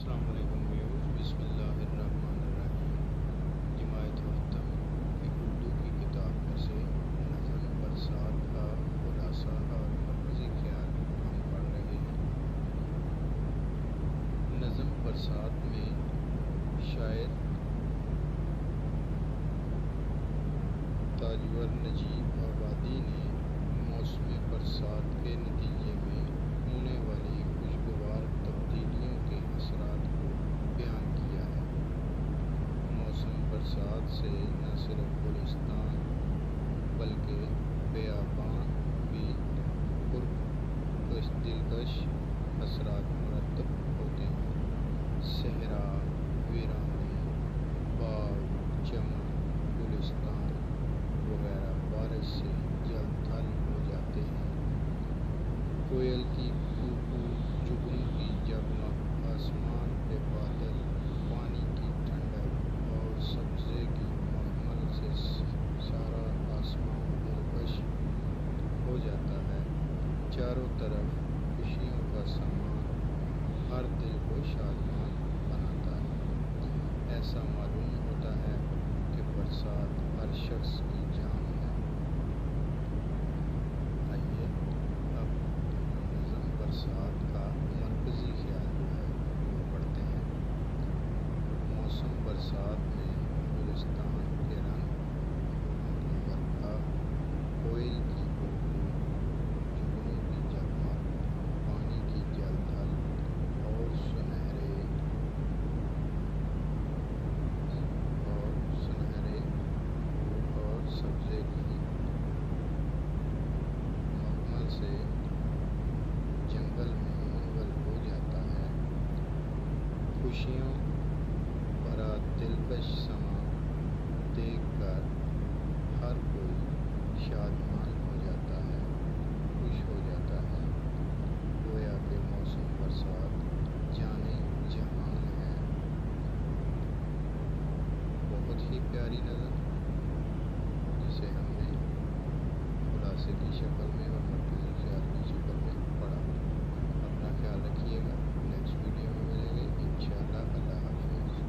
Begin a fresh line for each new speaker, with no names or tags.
السلام علیکم ویورز، بسم اللہ الرحمن الرحیم۔ حمایت ہفتم کی اردو کی کتاب میں سے نظم برسات کا خلاصہ اور مرکزی خیال ہم پڑھ رہے ہیں۔ نظم برسات میں شاعر تاجور نجیب آبادی نے موسم برسات کے نتیجے میں ہونے والی خوشگوار تبدیلیوں کے اثرات کو بیان کیا ہے۔ موسم برسات سے نہ صرف گلستان بلکہ بیابان بھی دلکش اثرات مرتب ہوتے ہیں۔ صحرا، ویرانے، باغ، چمن، گلستان وغیرہ بارش سے جل تھل ہو جاتے ہیں۔ کوئل کی کوکو، جگنو کی جگمگ، آسمان پہ بادل، پانی کی ٹھنڈک اور سبزے کی مخمل سے سارا آسمان دلکش ہو جاتا ہے۔ چاروں طرف خوشیوں کا سامان ہر دل کو شادمان بناتا ہے۔ ایسا معلوم ہوتا ہے کہ برسات ہر شخص کی جان ہے۔ آئیے اب نظم برسات کا مرکزی خیال جو ہے وہ پڑھتے ہیں۔ موسم برسات میں گلستان کے رنگ، برکھا، کوئل کی کوکو، جگنو کی جگمگ، پانی کی جل تھل اور سنہرے اور سبزے کی مخمل سے جنگل میں منگل ہو جاتا ہے۔ خوشیوں بھرا دلکش سما دیکھ کر ہر کوئی